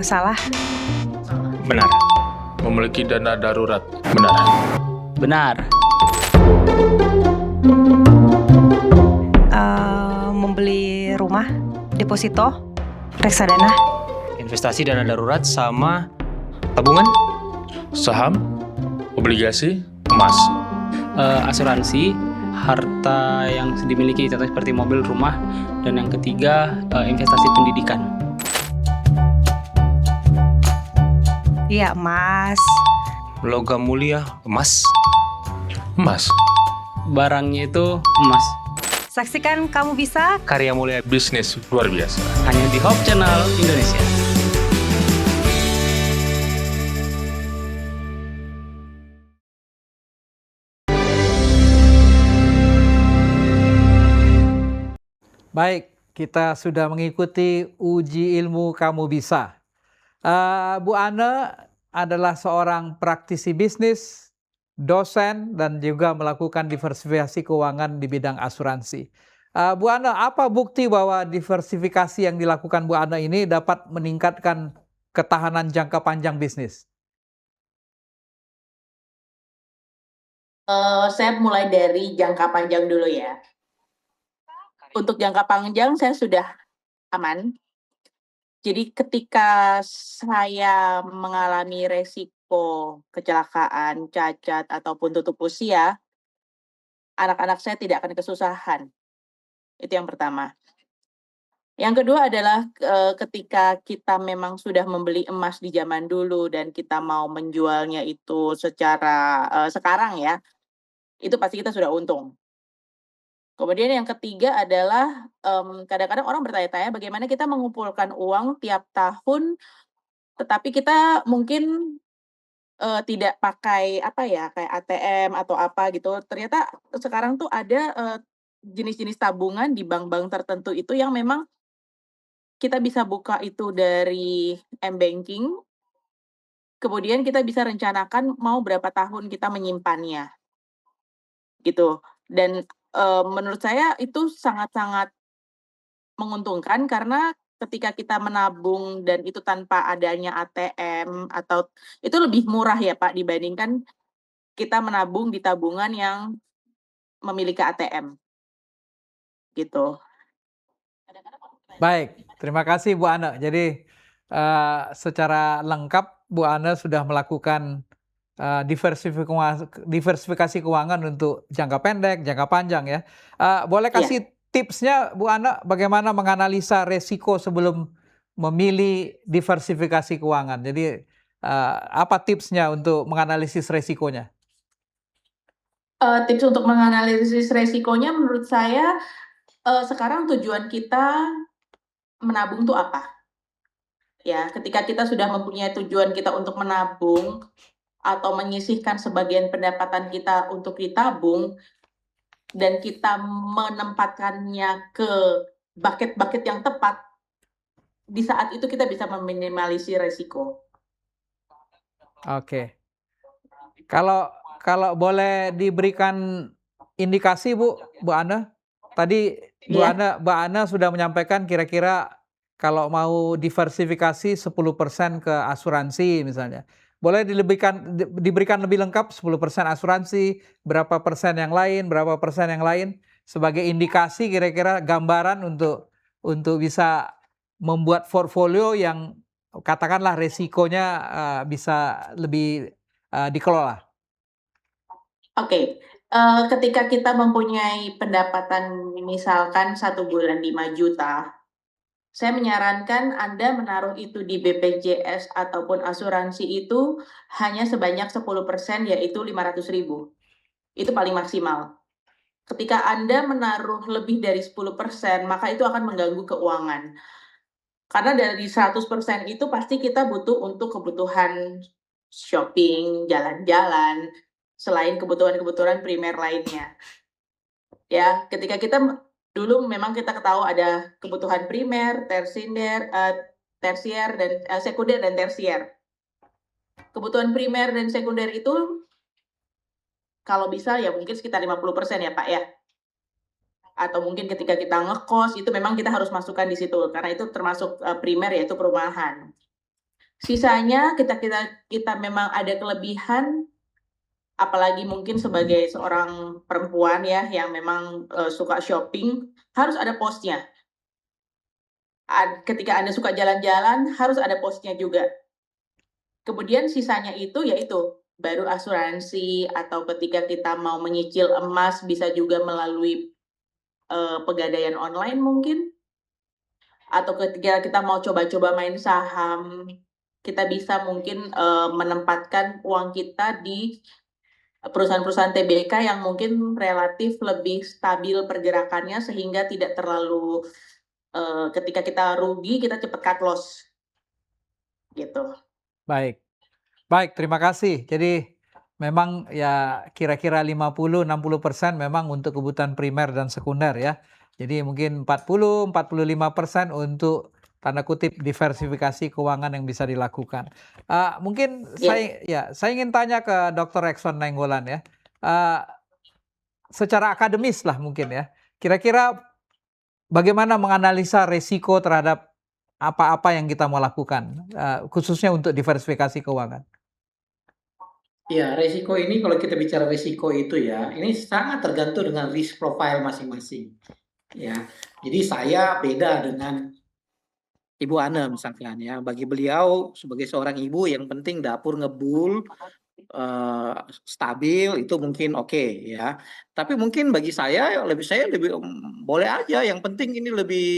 Salah. Benar. Memiliki dana darurat. Benar. Benar. Membeli rumah, deposito, reksadana. Investasi dana darurat sama tabungan. Saham, obligasi, emas. Asuransi, harta yang dimiliki contohnya seperti mobil, rumah, dan yang ketiga investasi pendidikan. Iya, emas. Logam mulia, emas. Emas. Barangnya itu emas. Saksikan Kamu Bisa. Karya mulia Bisnis luar biasa. Hanya di Hope Channel Indonesia. Baik, kita sudah mengikuti uji ilmu kamu bisa. Bu Ane adalah seorang praktisi bisnis, dosen, dan juga melakukan diversifikasi keuangan di bidang asuransi. Bu Ane, apa bukti bahwa diversifikasi yang dilakukan Bu Ane ini dapat meningkatkan ketahanan jangka panjang bisnis? Saya mulai dari jangka panjang dulu ya. Untuk jangka panjang saya sudah aman. Jadi ketika saya mengalami resiko kecelakaan, cacat, ataupun tutup usia, anak-anak saya tidak akan kesusahan. Itu yang pertama. Yang kedua adalah ketika kita memang sudah membeli emas di zaman dulu dan kita mau menjualnya itu secara sekarang ya, itu pasti kita sudah untung. Kemudian yang ketiga adalah kadang-kadang orang bertanya-tanya bagaimana kita mengumpulkan uang tiap tahun, tetapi kita mungkin tidak pakai kayak ATM atau apa gitu. Ternyata sekarang tuh ada jenis-jenis tabungan di bank-bank tertentu itu yang memang kita bisa buka itu dari m-banking, kemudian kita bisa rencanakan mau berapa tahun kita menyimpannya. gitu. Dan menurut saya itu sangat-sangat menguntungkan karena ketika kita menabung dan itu tanpa adanya ATM atau itu lebih murah ya Pak dibandingkan kita menabung di tabungan yang memiliki ATM gitu. Baik, terima kasih Bu Ane. Jadi secara lengkap Bu Ane sudah melakukan diversifikasi keuangan untuk jangka pendek, jangka panjang ya. Boleh Iya. kasih tipsnya Bu Ane bagaimana menganalisa resiko sebelum memilih diversifikasi keuangan. Jadi apa tipsnya untuk menganalisis resikonya? Tips untuk menganalisis resikonya menurut saya sekarang tujuan kita menabung tuh apa? Ya, ketika kita sudah mempunyai tujuan kita untuk menabung atau menyisihkan sebagian pendapatan kita untuk ditabung dan kita menempatkannya ke bucket-bucket yang tepat, di saat itu kita bisa meminimalisir resiko. Oke. Kalau boleh diberikan indikasi Bu Ane, tadi Iya. Bu Ane sudah menyampaikan kira-kira kalau mau diversifikasi 10% ke asuransi misalnya. Boleh diberikan lebih lengkap 10% asuransi, berapa persen yang lain, berapa persen yang lain sebagai indikasi kira-kira gambaran untuk bisa membuat portfolio yang katakanlah resikonya bisa lebih dikelola. Oke, ketika kita mempunyai pendapatan misalkan 1 bulan 5 juta, saya menyarankan Anda menaruh itu di BPJS ataupun asuransi itu hanya sebanyak 10% yaitu 500.000. Itu paling maksimal. Ketika Anda menaruh lebih dari 10%, maka itu akan mengganggu keuangan. Karena dari 100% itu pasti kita butuh untuk kebutuhan shopping, jalan-jalan, selain kebutuhan-kebutuhan primer lainnya. Ya, ketika kita dulu memang kita tahu ada kebutuhan primer, tersier dan sekunder dan tersier. Kebutuhan primer dan sekunder itu kalau bisa ya mungkin sekitar 50% ya Pak ya. Atau mungkin ketika kita ngekos itu memang kita harus masukkan di situ karena itu termasuk primer yaitu perumahan. Sisanya kita memang ada kelebihan apalagi mungkin sebagai seorang perempuan ya yang memang suka shopping harus ada posnya. Ketika Anda suka jalan-jalan harus ada posnya juga. Kemudian sisanya itu yaitu baru asuransi atau ketika kita mau menyicil emas bisa juga melalui pegadaian online mungkin. Atau ketika kita mau coba-coba main saham, kita bisa mungkin menempatkan uang kita di perusahaan-perusahaan TBK yang mungkin relatif lebih stabil pergerakannya sehingga tidak terlalu ketika kita rugi kita cepat cut loss gitu. Baik, terima kasih. Jadi memang ya kira-kira 50-60% memang untuk kebutuhan primer dan sekunder ya. Jadi mungkin 40-45% untuk tanda kutip diversifikasi keuangan yang bisa dilakukan. Mungkin saya ingin tanya ke Dr. Exxon Nainggolan ya. Secara akademis lah mungkin ya. Kira-kira bagaimana menganalisa resiko terhadap apa-apa yang kita mau lakukan, khususnya untuk diversifikasi keuangan? Ya, resiko ini kalau kita bicara resiko itu ya, ini sangat tergantung dengan risk profile masing-masing. Ya, jadi saya beda dengan Ibu Ane misalkan ya. Bagi beliau sebagai seorang ibu yang penting dapur ngebul, stabil itu mungkin oke ya. Tapi mungkin bagi saya lebih boleh aja. Yang penting ini lebih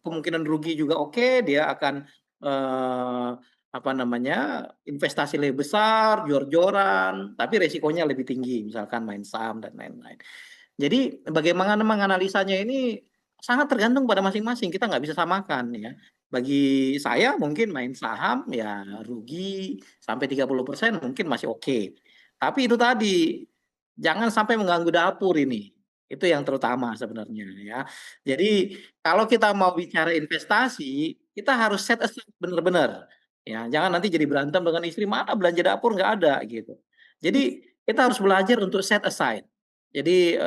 kemungkinan rugi juga oke. Dia akan investasi lebih besar, jor-joran, tapi resikonya lebih tinggi, misalkan main saham dan lain-lain. Jadi bagaimana menganalisanya ini sangat tergantung pada masing-masing, kita nggak bisa samakan ya. Bagi saya mungkin main saham ya rugi sampai 30% mungkin masih oke. Tapi itu tadi, jangan sampai mengganggu dapur ini. Itu yang terutama sebenarnya ya. Jadi kalau kita mau bicara investasi, kita harus set aside benar-benar. Ya, jangan nanti jadi berantem dengan istri, mana belanja dapur nggak ada gitu. Jadi kita harus belajar untuk set aside. Jadi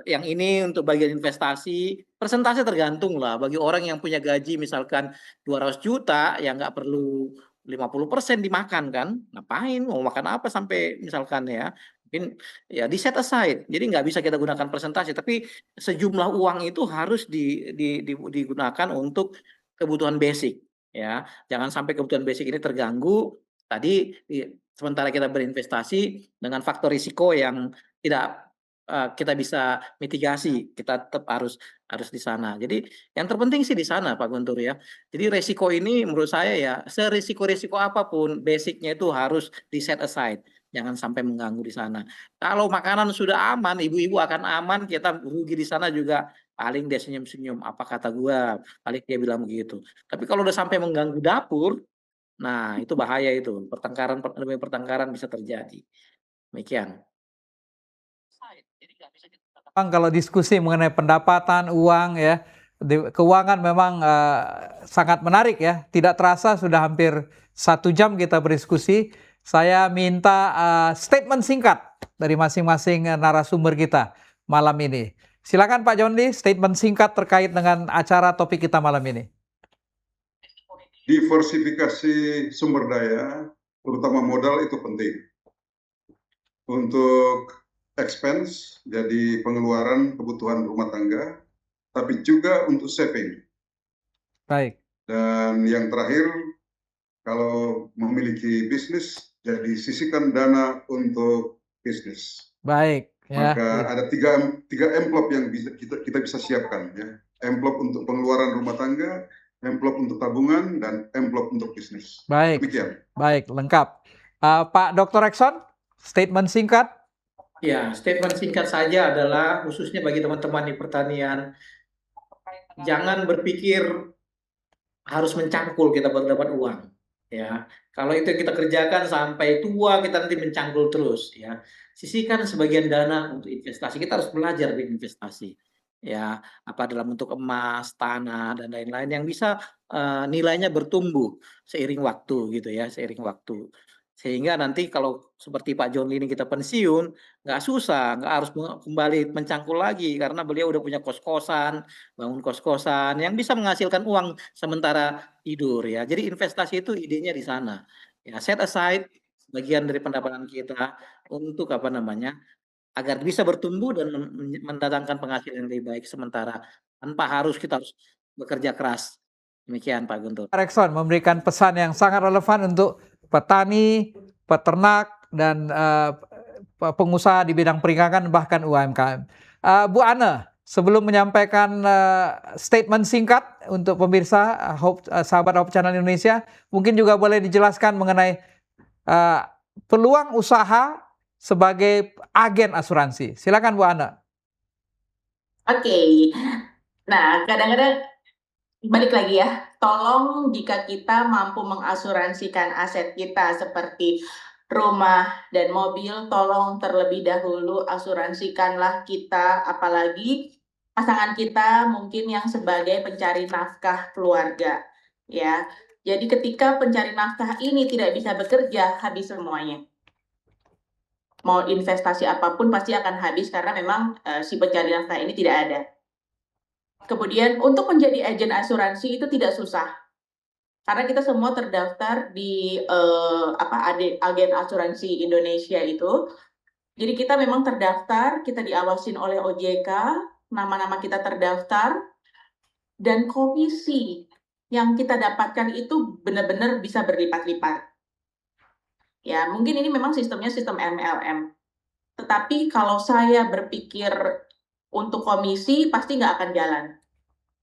yang ini untuk bagian investasi, persentase tergantung lah. Bagi orang yang punya gaji misalkan 200 juta, ya nggak perlu 50% dimakan kan. Ngapain, mau makan apa sampai misalkan ya. Mungkin ya di set aside. Jadi nggak bisa kita gunakan persentase, tapi sejumlah uang itu harus digunakan untuk kebutuhan basic. Ya, jangan sampai kebutuhan basic ini terganggu. Tadi sementara kita berinvestasi dengan faktor risiko yang tidak kita bisa mitigasi, kita tetap harus di sana. Jadi yang terpenting sih di sana Pak Guntur ya. Jadi resiko ini menurut saya ya serisiko-risiko apapun basicnya itu harus di set aside. Jangan sampai mengganggu di sana. Kalau makanan sudah aman, ibu-ibu akan aman, kita rugi di sana juga paling dia senyum-senyum. Apa kata gua? Paling dia bilang begitu. Tapi kalau udah sampai mengganggu dapur, nah itu bahaya itu. Pertengkaran bisa terjadi. Demikian. Memang kalau diskusi mengenai pendapatan, uang ya, keuangan memang sangat menarik ya. Tidak terasa sudah hampir 1 jam kita berdiskusi. Saya minta statement singkat dari masing-masing narasumber kita malam ini. Silakan Pak John Lee, statement singkat terkait dengan acara topik kita malam ini. Diversifikasi sumber daya, terutama modal itu penting. Untuk expense, jadi pengeluaran kebutuhan rumah tangga, tapi juga untuk saving. Baik. Dan yang terakhir, kalau memiliki bisnis, jadi sisihkan dana untuk bisnis. Baik. Ya. Maka ada tiga envelope yang kita bisa siapkan. Ya. Envelope untuk pengeluaran rumah tangga, envelope untuk tabungan, dan envelope untuk bisnis. Baik. Demikian. Baik, lengkap. Pak Dr. Ekson, statement singkat. Ya, statement singkat saja adalah khususnya bagi teman-teman di pertanian, jangan berpikir harus mencangkul kita baru dapat uang. Ya, kalau itu kita kerjakan sampai tua kita nanti mencangkul terus. Ya, sisihkan sebagian dana untuk investasi. Kita harus belajar di investasi. Ya, apa dalam bentuk emas, tanah dan lain-lain yang bisa nilainya bertumbuh seiring waktu gitu ya, seiring waktu. Sehingga nanti kalau seperti Pak John Lee ini kita pensiun, nggak susah, nggak harus kembali mencangkul lagi karena beliau udah punya kos-kosan, bangun kos-kosan yang bisa menghasilkan uang sementara tidur ya. Jadi investasi itu idenya di sana. Ya, set aside bagian dari pendapatan kita untuk apa namanya? Agar bisa bertumbuh dan mendatangkan penghasilan yang lebih baik sementara tanpa kita harus bekerja keras. Demikian Pak Guntur. Pak Ekson memberikan pesan yang sangat relevan untuk petani, peternak, dan pengusaha di bidang perikanan bahkan UMKM. Bu Ana, sebelum menyampaikan statement singkat untuk pemirsa sahabat Hope Channel Indonesia, mungkin juga boleh dijelaskan mengenai peluang usaha sebagai agen asuransi. Silakan Bu Ana. Oke. Nah, kadang-kadang balik lagi ya, tolong jika kita mampu mengasuransikan aset kita seperti rumah dan mobil, tolong terlebih dahulu asuransikanlah kita, apalagi pasangan kita mungkin yang sebagai pencari nafkah keluarga, ya. Jadi ketika pencari nafkah ini tidak bisa bekerja, habis semuanya. Mau investasi apapun pasti akan habis karena memang si pencari nafkah ini tidak ada. Kemudian untuk menjadi agen asuransi itu tidak susah, karena kita semua terdaftar di agen asuransi Indonesia itu. Jadi kita memang terdaftar, kita diawasin oleh OJK, nama-nama kita terdaftar, dan komisi yang kita dapatkan itu benar-benar bisa berlipat-lipat. Ya, mungkin ini memang sistemnya sistem MLM. Tetapi kalau saya berpikir untuk komisi pasti nggak akan jalan.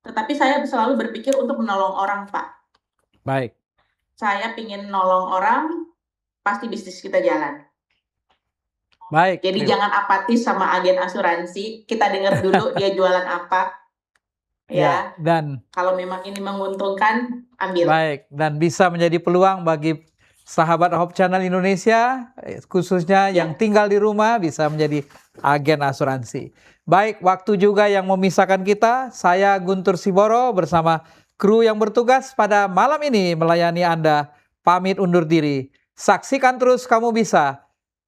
Tetapi saya selalu berpikir untuk menolong orang, Pak. Baik. Saya ingin nolong orang, pasti bisnis kita jalan. Baik. Jadi jangan apatis sama agen asuransi. Kita dengar dulu dia jualan apa. Ya. Dan kalau memang ini menguntungkan, ambil. Baik, dan bisa menjadi peluang bagi sahabat Hope Channel Indonesia, khususnya yang tinggal di rumah, bisa menjadi agen asuransi. Baik, waktu juga yang memisahkan kita. Saya Guntur Siboro bersama kru yang bertugas pada malam ini melayani Anda. Pamit undur diri. Saksikan terus Kamu Bisa.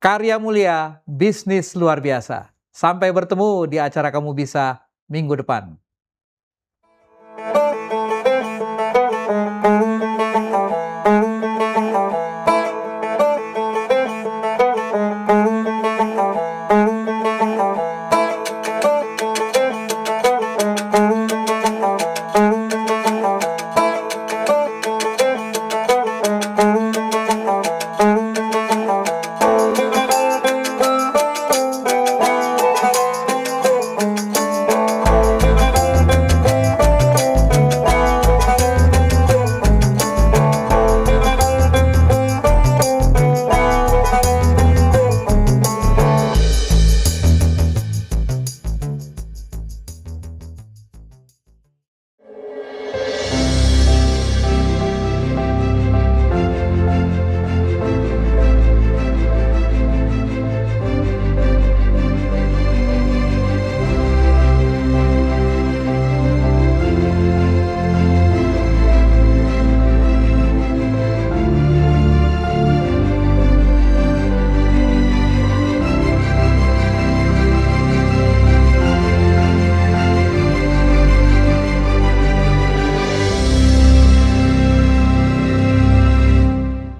Karya mulia, bisnis luar biasa. Sampai bertemu di acara Kamu Bisa minggu depan.